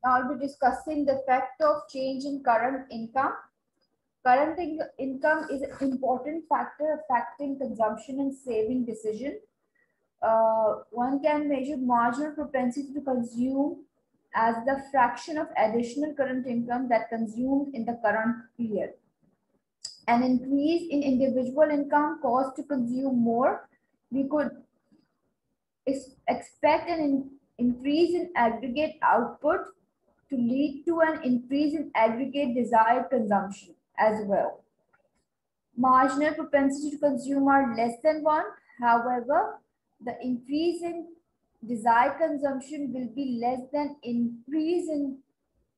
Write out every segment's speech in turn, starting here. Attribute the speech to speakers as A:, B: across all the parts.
A: Now I'll be discussing the effect of change in current income. Current income is an important factor affecting consumption and saving decision. One can measure marginal propensity to consume as the fraction of additional current income that consumed in the current period. An increase in individual income caused to consume more, we could expect an increase in aggregate output to lead to an increase in aggregate desired consumption as well. Marginal propensity to consume are less than 1. However, the increase in desired consumption will be less than increase in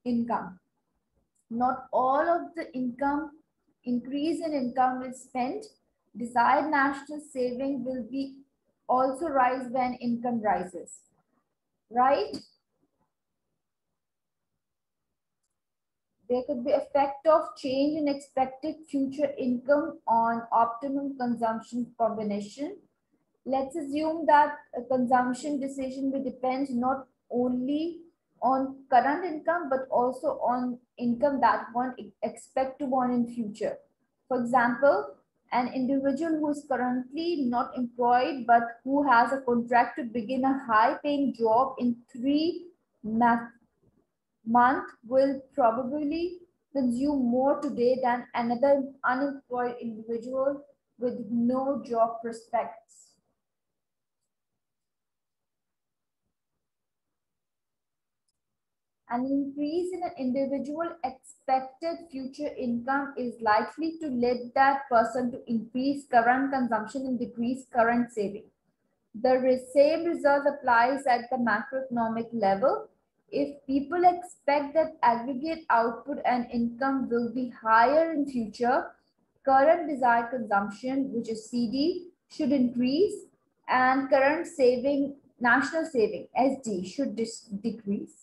A: income. Not all of the increase in income is spent. Desired national saving will be also rise when income rises, right? There could be effect of change in expected future income on optimum consumption combination. Let's assume that a consumption decision will depend not only on current income but also on income that one expect to earn in future. For example, an individual who is currently not employed but who has a contract to begin a high paying job in 3 months will probably consume more today than another unemployed individual with no job prospects. An increase in an individual expected future income is likely to lead that person to increase current consumption and decrease current saving. The same result applies at the macroeconomic level. If people expect that aggregate output and income will be higher in future, current desired consumption, which is CD, should increase and current saving, national saving, SD, should decrease.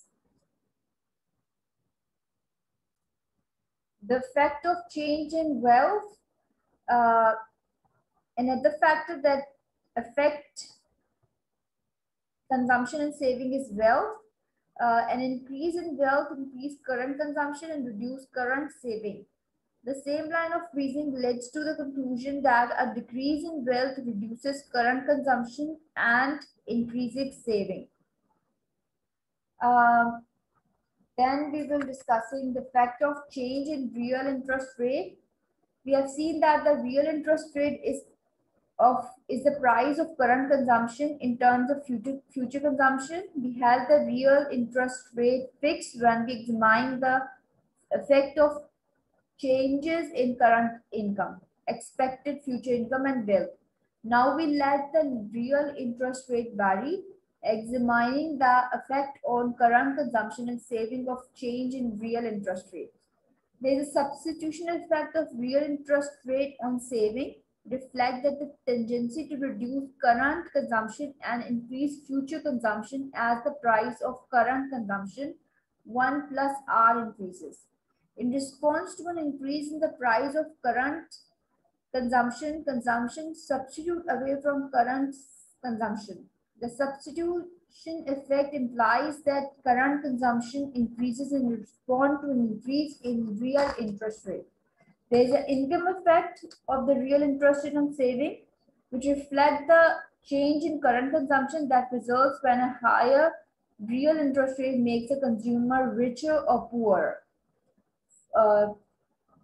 A: The effect of change in wealth, uh, another factor that affect consumption and saving is wealth. An increase in wealth increase current consumption and reduce current saving. The same line of reasoning leads to the conclusion that a decrease in wealth reduces current consumption and increases saving. Uh, then we will discussing the effect of change in real interest rate. We have seen that the real interest rate is the price of current consumption in terms of future consumption. We have the real interest rate fixed when we examine the effect of changes in current income, expected future income and wealth. Now we let the real interest rate vary, examining the effect on current consumption and saving of change in real interest rate. There is a substitutional effect of real interest rate on saving, reflect that the tendency to reduce current consumption and increase future consumption as the price of current consumption 1 plus R increases. In response to an increase in the price of current consumption substitute away from current consumption. The substitution effect implies that current consumption increases in response to an increase in real interest rate. There is an income effect of the real interest rate on saving, which reflect the change in current consumption that results when a higher real interest rate makes a consumer richer or poorer. Uh,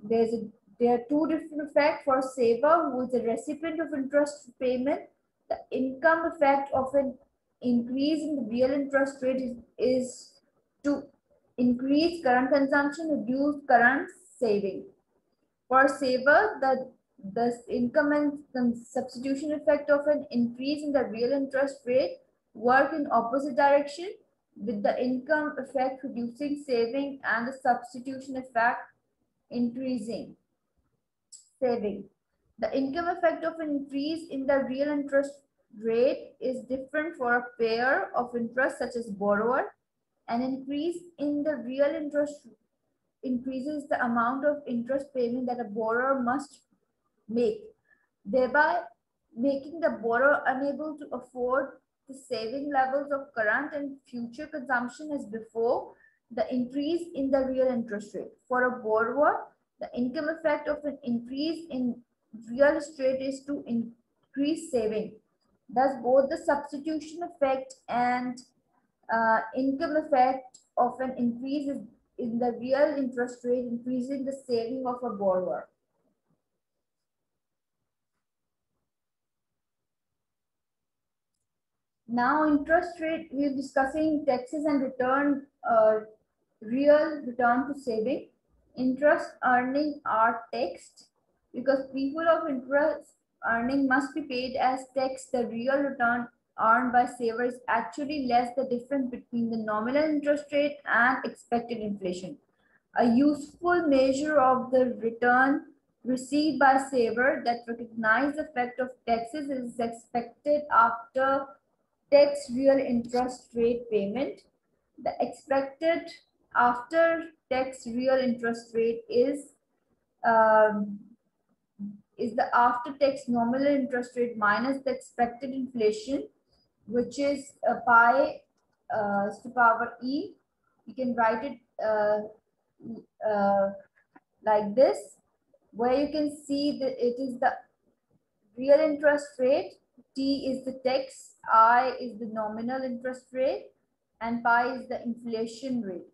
A: there's a, there are two different effects for saver who is a recipient of interest payment. The income effect of an increase in the real interest rate is to increase current consumption, reduce current saving. For saver, the income and substitution effect of an increase in the real interest rate work in opposite direction, with the income effect reducing saving and the substitution effect increasing saving. The income effect of an increase in the real interest rate is different for a payer of interest such as borrower. An increase in the real interest increases the amount of interest payment that a borrower must make, thereby making the borrower unable to afford the saving levels of current and future consumption as before. the increase in the real interest rate. For a borrower, the income effect of an increase in real estate is to increase saving. Thus, both the substitution effect and income effect of an increase in the real interest rate increasing the saving of a borrower. Now, interest rate, we're discussing taxes and return, real return to saving. Interest earning are taxed because people of interest earning must be paid as tax. The real return earned by saver is actually less the difference between the nominal interest rate and expected inflation. A useful measure of the return received by saver that recognize the effect of taxes is expected after tax real interest rate payment. The expected after tax real interest rate um, is the after tax nominal interest rate minus the expected inflation, which is pi to power e. You can write it like this, where you can see that it is the real interest rate, T is the tax, I is the nominal interest rate, and pi is the inflation rate,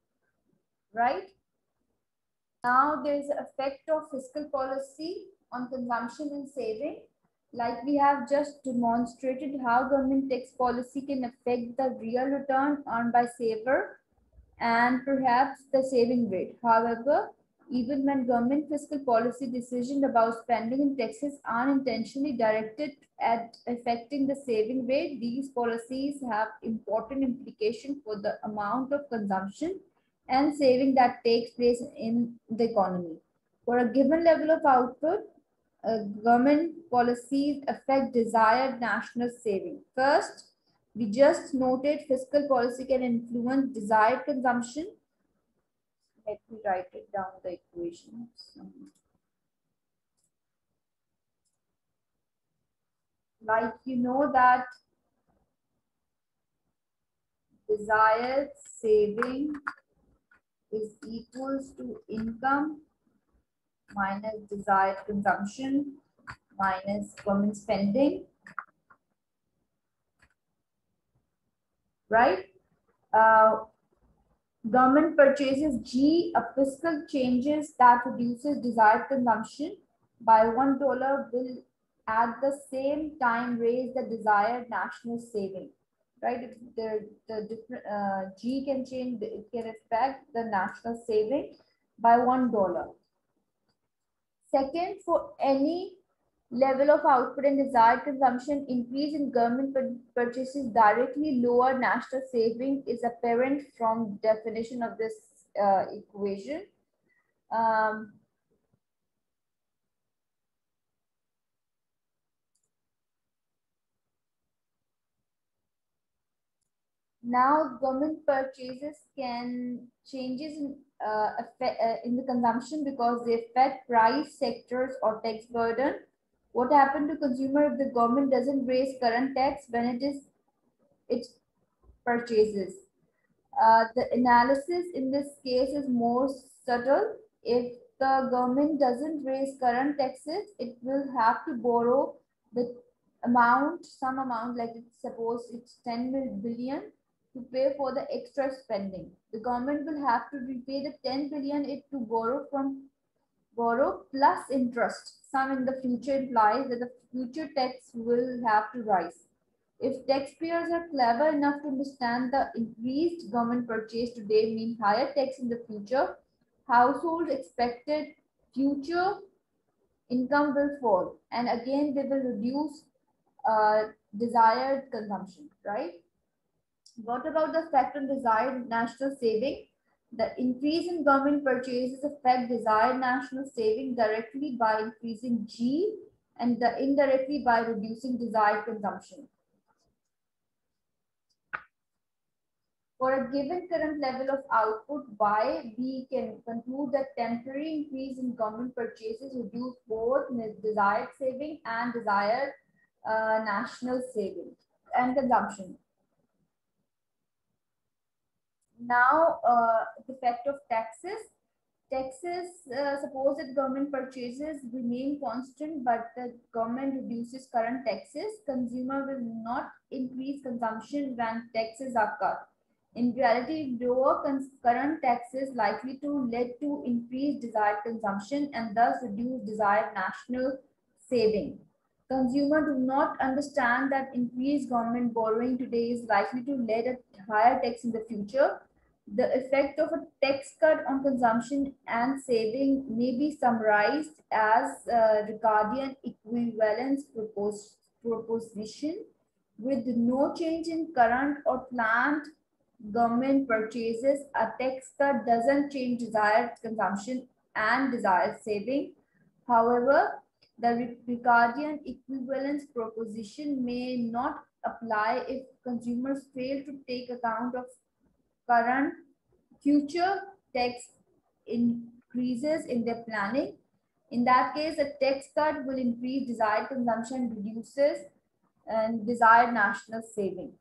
A: right? Now there is an effect of fiscal policy on consumption and saving. Like we have just demonstrated how government tax policy can affect the real return earned by saver and perhaps the saving rate. However, even when government fiscal policy decisions about spending and taxes are intentionally directed at affecting the saving rate, these policies have important implications for the amount of consumption and saving that takes place in the economy. For a given level of output, government policies affect desired national saving. First, we just noted fiscal policy can influence desired consumption. Let me write it down the equations. Like you know that desired saving is equals to income minus desired consumption minus government spending, right? Government purchases G, a fiscal changes that reduces desired consumption by $1 will at the same time raise the desired national saving, right? If the different G can change, it can affect the national saving by $1. Second, for any level of output and desired consumption, increase in government purchases directly lower national saving is apparent from definition of this equation. Um, Now, government purchases can changes in the consumption because they affect price sectors or tax burden. What happened to consumer if the government doesn't raise current tax when it purchases? The analysis in this case is more subtle. If the government doesn't raise current taxes, it will have to borrow the amount, some amount, like suppose it's 10 billion to pay for the extra spending. The government will have to repay the 10 billion it to borrow plus interest. Some in the future implies that the future tax will have to rise. If taxpayers are clever enough to understand the increased government purchase today mean higher tax in the future, households expected future income will fall and again they will reduce desired consumption, right? What about the effect on desired national saving? The increase in government purchases affect desired national saving directly by increasing G and indirectly by reducing desired consumption. For a given current level of output Y, we can conclude that temporary increase in government purchases reduce both desired saving and desired national saving and consumption. Now, the effect of taxes. Suppose that government purchases remain constant, but the government reduces current taxes, consumer will not increase consumption when taxes are cut. In reality, lower current taxes likely to lead to increased desired consumption and thus reduce desired national saving. Consumers do not understand that increased government borrowing today is likely to lead to higher tax in the future. The effect of a tax cut on consumption and saving may be summarized as Ricardian equivalence proposition. With no change in current or planned government purchases, a tax cut doesn't change desired consumption and desired saving. However, the Ricardian equivalence proposition may not apply if consumers fail to take account of current future tax increases in their planning. In that case, a tax cut will increase desired consumption, reduces and desired national saving.